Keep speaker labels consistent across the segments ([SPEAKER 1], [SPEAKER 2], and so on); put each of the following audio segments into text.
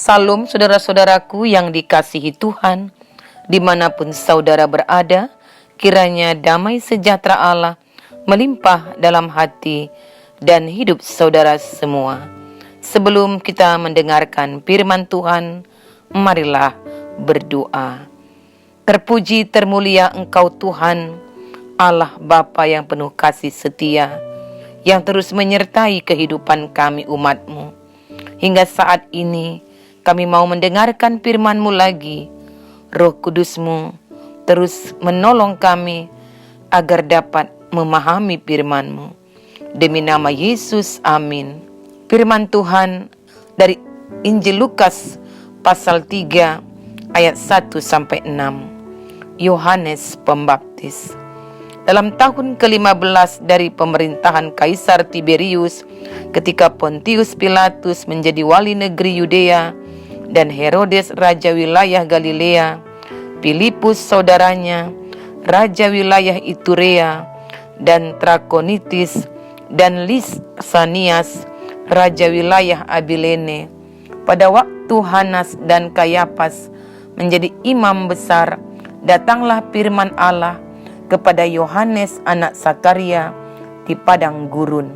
[SPEAKER 1] Salam saudara-saudaraku yang dikasihi Tuhan, dimanapun saudara berada, kiranya damai sejahtera Allah melimpah dalam hati dan hidup saudara semua. Sebelum kita mendengarkan firman Tuhan, marilah berdoa. Terpuji termulia Engkau Tuhan, Allah Bapa yang penuh kasih setia, yang terus menyertai kehidupan kami umat-Mu. Hingga saat ini, kami mau mendengarkan firman-Mu lagi. Roh Kudus-Mu terus menolong kami agar dapat memahami firman-Mu. Demi nama Yesus, amin. Firman Tuhan dari Injil Lukas pasal 3 ayat 1-6. Yohanes Pembaptis. Dalam tahun ke-15 dari pemerintahan Kaisar Tiberius, ketika Pontius Pilatus menjadi wali negeri Yudea dan Herodes raja wilayah Galilea, Filipus saudaranya raja wilayah Iturea, dan Trakonitis dan Lisanias raja wilayah Abilene. Pada waktu Hanas dan Kayapas menjadi imam besar, datanglah firman Allah kepada Yohanes anak Sakaria di padang gurun.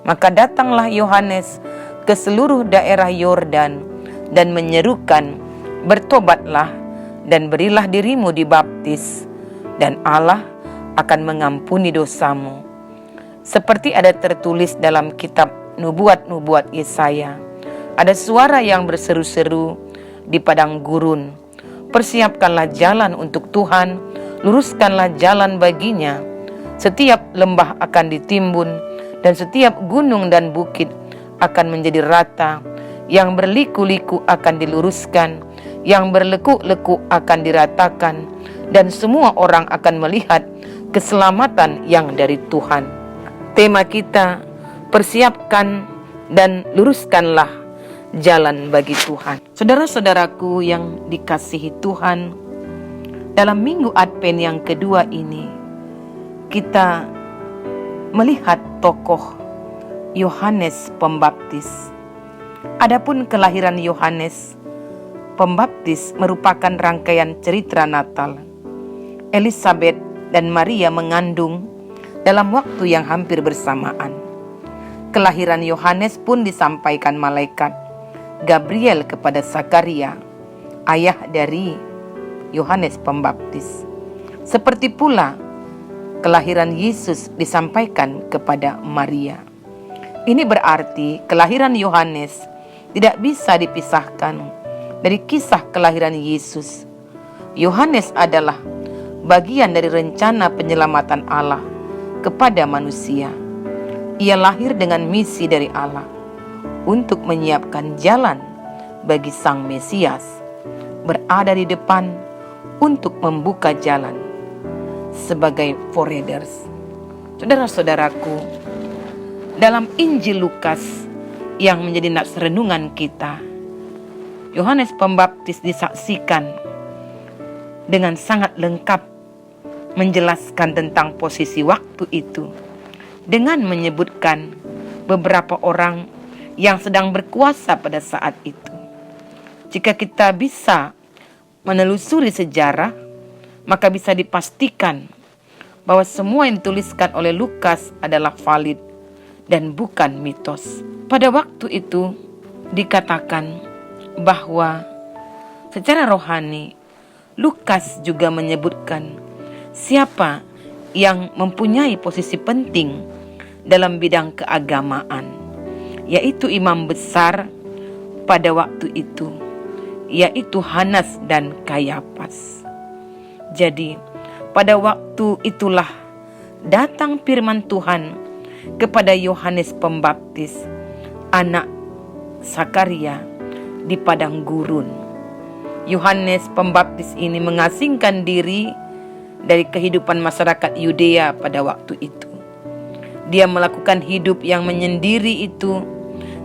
[SPEAKER 1] Maka datanglah Yohanes ke seluruh daerah Yordan dan menyerukan, bertobatlah dan berilah dirimu dibaptis, dan Allah akan mengampuni dosamu. Seperti ada tertulis dalam kitab nubuat-nubuat Yesaya, ada suara yang berseru-seru di padang gurun, persiapkanlah jalan untuk Tuhan, luruskanlah jalan baginya. Setiap lembah akan ditimbun, dan setiap gunung dan bukit akan menjadi rata. Yang berliku-liku akan diluruskan, yang berlekuk-lekuk akan diratakan, dan semua orang akan melihat keselamatan yang dari Tuhan. Tema kita, persiapkan dan luruskanlah jalan bagi Tuhan. Saudara-saudaraku yang dikasihi Tuhan, dalam minggu Advent yang kedua ini, kita melihat tokoh Yohanes Pembaptis. Adapun kelahiran Yohanes Pembaptis merupakan rangkaian cerita Natal. Elizabeth dan Maria mengandung dalam waktu yang hampir bersamaan. Kelahiran Yohanes pun disampaikan malaikat Gabriel kepada Sakaria, ayah dari Yohanes Pembaptis. Seperti pula kelahiran Yesus disampaikan kepada Maria. Ini berarti kelahiran Yohanes tidak bisa dipisahkan dari kisah kelahiran Yesus. Yohanes adalah bagian dari rencana penyelamatan Allah kepada manusia. Ia lahir dengan misi dari Allah untuk menyiapkan jalan bagi Sang Mesias, berada di depan untuk membuka jalan sebagai forerunners. Saudara-saudaraku, dalam Injil Lukas yang menjadi nats renungan kita, Yohanes Pembaptis disaksikan dengan sangat lengkap menjelaskan tentang posisi waktu itu, dengan menyebutkan beberapa orang yang sedang berkuasa pada saat itu. Jika kita bisa menelusuri sejarah, maka bisa dipastikan bahwa semua yang dituliskan oleh Lukas adalah valid dan bukan mitos. Pada waktu itu dikatakan bahwa secara rohani Lukas juga menyebutkan siapa yang mempunyai posisi penting dalam bidang keagamaan, yaitu imam besar pada waktu itu, yaitu Hanas dan Kayapas. Jadi pada waktu itulah datang firman Tuhan kepada Yohanes Pembaptis, anak Sakaria, di padang gurun. Yohanes Pembaptis ini mengasingkan diri dari kehidupan masyarakat Yudea pada waktu itu. Dia melakukan hidup yang menyendiri itu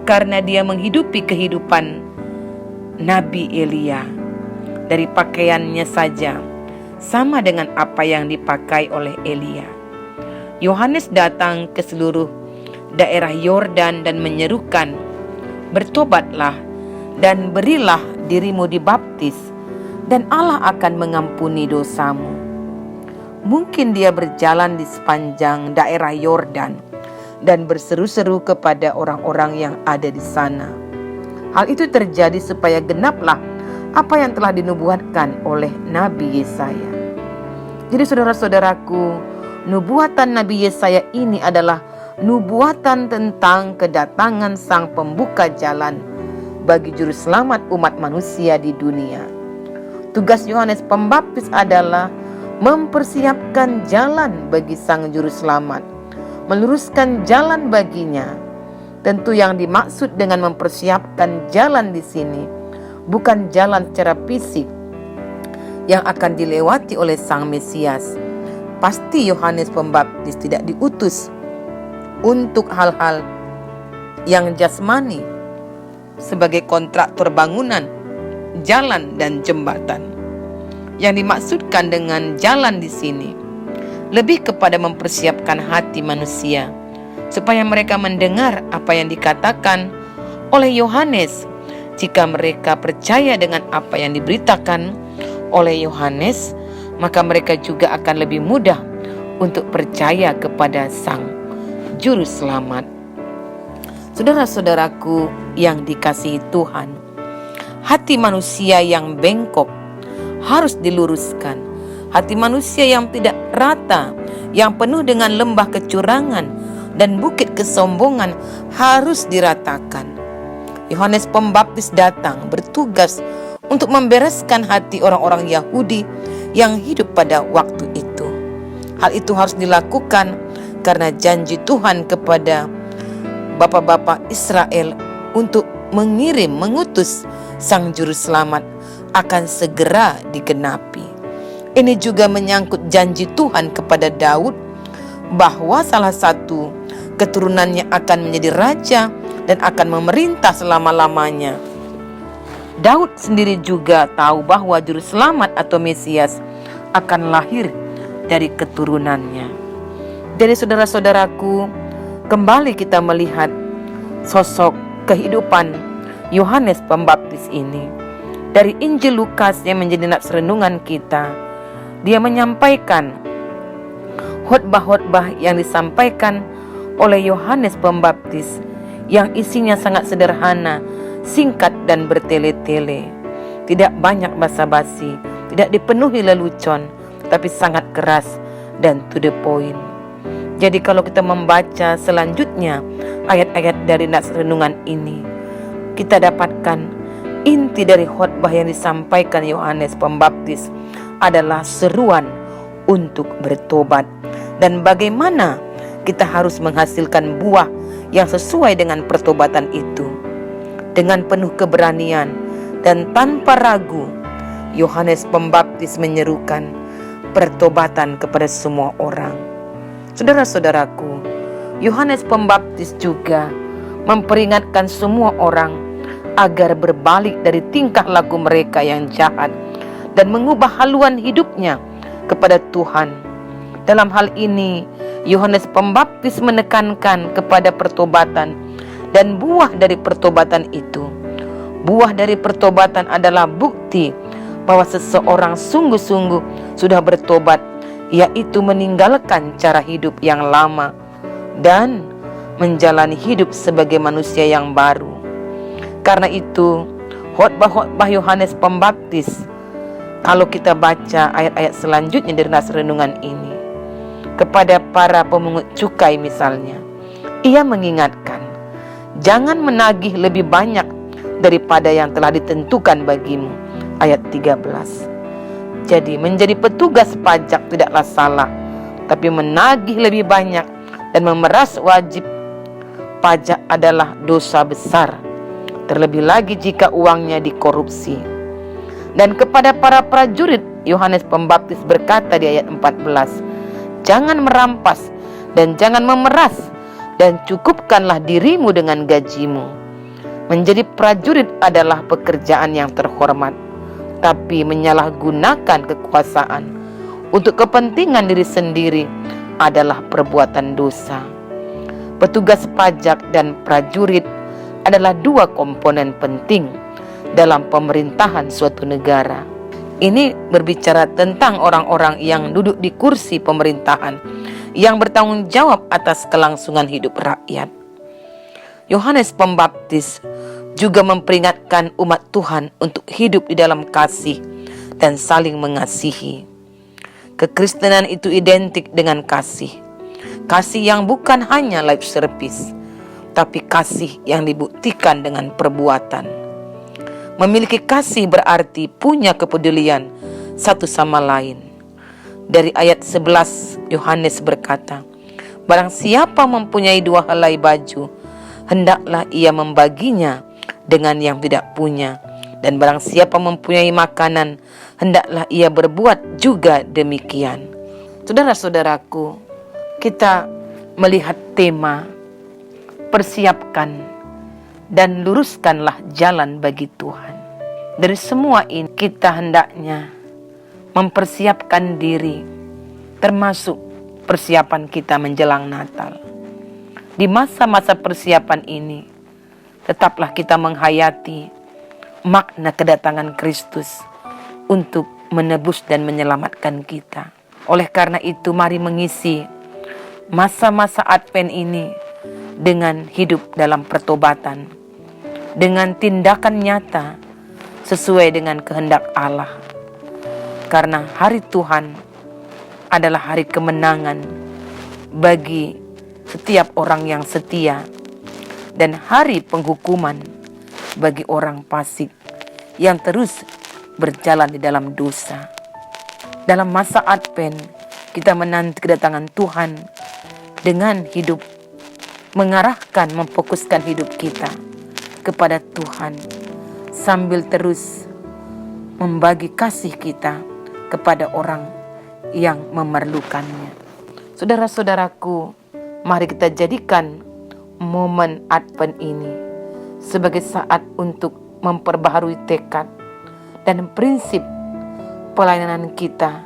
[SPEAKER 1] karena dia menghidupi kehidupan Nabi Elia. Dari pakaiannya saja sama dengan apa yang dipakai oleh Elia. Yohanes datang ke seluruh daerah Yordan dan menyerukan, bertobatlah dan berilah dirimu dibaptis, dan Allah akan mengampuni dosamu. Mungkin dia berjalan di sepanjang daerah Yordan dan berseru-seru kepada orang-orang yang ada di sana. Hal itu terjadi supaya genaplah apa yang telah dinubuatkan oleh Nabi Yesaya. Jadi saudara-saudaraku, nubuatan Nabi Yesaya ini adalah nubuatan tentang kedatangan Sang Pembuka Jalan bagi juru selamat umat manusia di dunia. Tugas Yohanes Pembaptis adalah mempersiapkan jalan bagi Sang Juru Selamat, meluruskan jalan baginya. Tentu yang dimaksud dengan mempersiapkan jalan di sini bukan jalan secara fisik yang akan dilewati oleh Sang Mesias. Pasti Yohanes Pembaptis tidak diutus untuk hal-hal yang jasmani sebagai kontraktor bangunan, jalan dan jembatan. Yang dimaksudkan dengan jalan di sini lebih kepada mempersiapkan hati manusia supaya mereka mendengar apa yang dikatakan oleh Yohanes. Jika mereka percaya dengan apa yang diberitakan oleh Yohanes, maka mereka juga akan lebih mudah untuk percaya kepada Sang Juru Selamat. Saudara-saudaraku yang dikasihi Tuhan, hati manusia yang bengkok harus diluruskan. Hati manusia yang tidak rata, yang penuh dengan lembah kecurangan dan bukit kesombongan harus diratakan. Yohanes Pembaptis datang bertugas untuk membereskan hati orang-orang Yahudi yang hidup pada waktu itu. Hal itu harus dilakukan karena janji Tuhan kepada bapak-bapak Israel untuk mengutus Sang Juru Selamat akan segera digenapi. Ini juga menyangkut janji Tuhan kepada Daud bahwa salah satu keturunannya akan menjadi raja dan akan memerintah selama-lamanya. Daud sendiri juga tahu bahwa Juru Selamat atau Mesias akan lahir dari keturunannya. Jadi saudara-saudaraku, kembali kita melihat sosok kehidupan Yohanes Pembaptis ini. Dari Injil Lukas yang menjadi nats renungan kita, dia menyampaikan khotbah-khotbah yang disampaikan oleh Yohanes Pembaptis yang isinya sangat sederhana, singkat dan bertele-tele. Tidak banyak basa-basi, tidak dipenuhi lelucon, tapi sangat keras dan to the point. Jadi kalau kita membaca selanjutnya ayat-ayat dari nats renungan ini, kita dapatkan inti dari khotbah yang disampaikan Yohanes Pembaptis adalah seruan untuk bertobat dan bagaimana kita harus menghasilkan buah yang sesuai dengan pertobatan itu. Dengan penuh keberanian dan tanpa ragu, Yohanes Pembaptis menyerukan pertobatan kepada semua orang. Saudara-saudaraku, Yohanes Pembaptis juga memperingatkan semua orang agar berbalik dari tingkah laku mereka yang jahat dan mengubah haluan hidupnya kepada Tuhan. Dalam hal ini, Yohanes Pembaptis menekankan kepada pertobatan dan buah dari pertobatan itu. Buah dari pertobatan adalah bukti bahwa seseorang sungguh-sungguh sudah bertobat, yaitu meninggalkan cara hidup yang lama dan menjalani hidup sebagai manusia yang baru. Karena itu, khotbah-khotbah Yohanes Pembaptis, kalau kita baca ayat-ayat selanjutnya dari nats renungan ini, kepada para pemungut cukai misalnya, ia mengingatkan, jangan menagih lebih banyak daripada yang telah ditentukan bagimu. Ayat 13. Jadi menjadi petugas pajak tidaklah salah, tapi menagih lebih banyak dan memeras wajib pajak adalah dosa besar. Terlebih lagi jika uangnya dikorupsi. Dan kepada para prajurit, Yohanes Pembaptis berkata di ayat 14, jangan merampas dan jangan memeras, dan cukupkanlah dirimu dengan gajimu. Menjadi prajurit adalah pekerjaan yang terhormat, tapi menyalahgunakan kekuasaan untuk kepentingan diri sendiri adalah perbuatan dosa. Petugas pajak dan prajurit adalah dua komponen penting dalam pemerintahan suatu negara. Ini berbicara tentang orang-orang yang duduk di kursi pemerintahan, yang bertanggung jawab atas kelangsungan hidup rakyat. Yohanes Pembaptis juga memperingatkan umat Tuhan untuk hidup di dalam kasih dan saling mengasihi. Kekristenan itu identik dengan kasih. Kasih yang bukan hanya lip service, tapi kasih yang dibuktikan dengan perbuatan. Memiliki kasih berarti punya kepedulian satu sama lain. Dari ayat 11 Yohanes berkata, "Barang siapa mempunyai 2 helai baju, hendaklah ia membaginya dengan yang tidak punya. Dan barang siapa mempunyai makanan, hendaklah ia berbuat juga demikian." Saudara-saudaraku, kita melihat tema persiapkan dan luruskanlah jalan bagi Tuhan. Dari semua ini kita hendaknya mempersiapkan diri, termasuk persiapan kita menjelang Natal. Di masa-masa persiapan ini, tetaplah kita menghayati makna kedatangan Kristus untuk menebus dan menyelamatkan kita. Oleh karena itu, mari mengisi masa-masa Advent ini dengan hidup dalam pertobatan, dengan tindakan nyata sesuai dengan kehendak Allah. Karena hari Tuhan adalah hari kemenangan bagi setiap orang yang setia, dan hari penghukuman bagi orang fasik yang terus berjalan di dalam dosa. Dalam masa Advent, kita menanti kedatangan Tuhan dengan hidup mengarahkan, memfokuskan hidup kita kepada Tuhan, sambil terus membagi kasih kita kepada orang yang memerlukannya. Saudara-saudaraku, mari kita jadikan momen Advent ini sebagai saat untuk memperbaharui tekad dan prinsip pelayanan kita.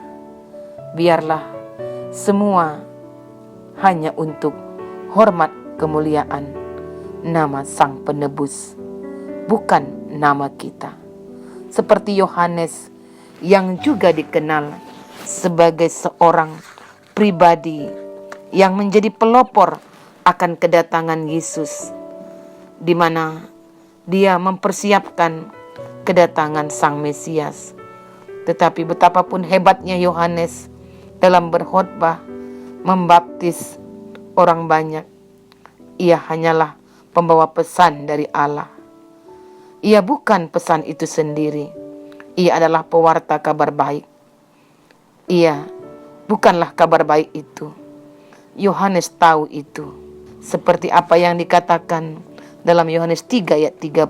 [SPEAKER 1] Biarlah semua hanya untuk hormat kemuliaan nama Sang Penebus, bukan nama kita. Seperti Yohanes yang juga dikenal sebagai seorang pribadi yang menjadi pelopor akan kedatangan Yesus, di mana dia mempersiapkan kedatangan Sang Mesias. Tetapi betapapun hebatnya Yohanes dalam berkhotbah, membaptis orang banyak, ia hanyalah pembawa pesan dari Allah. Ia bukan pesan itu sendiri. Ia adalah pewarta kabar baik. Ia bukanlah kabar baik itu. Yohanes tahu itu. Seperti apa yang dikatakan dalam Yohanes 3 ayat 30.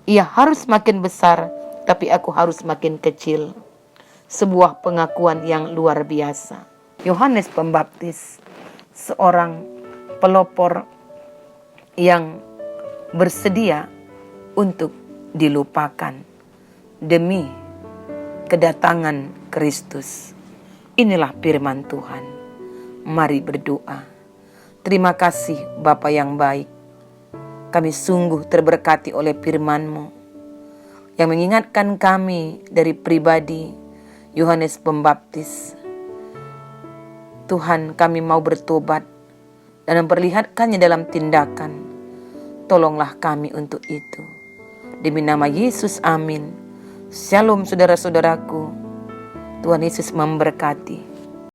[SPEAKER 1] Ia harus makin besar, tapi aku harus makin kecil. Sebuah pengakuan yang luar biasa. Yohanes Pembaptis, seorang pelopor yang bersedia untuk dilupakan demi kedatangan Kristus. Inilah firman Tuhan. Mari berdoa. Terima kasih Bapa yang baik. Kami sungguh terberkati oleh firman-Mu yang mengingatkan kami dari pribadi Yohanes Pembaptis. Tuhan, kami mau bertobat dan memperlihatkannya dalam tindakan. Tolonglah kami untuk itu. Demi nama Yesus, amin. Shalom saudara-saudaraku. Tuhan Yesus memberkati.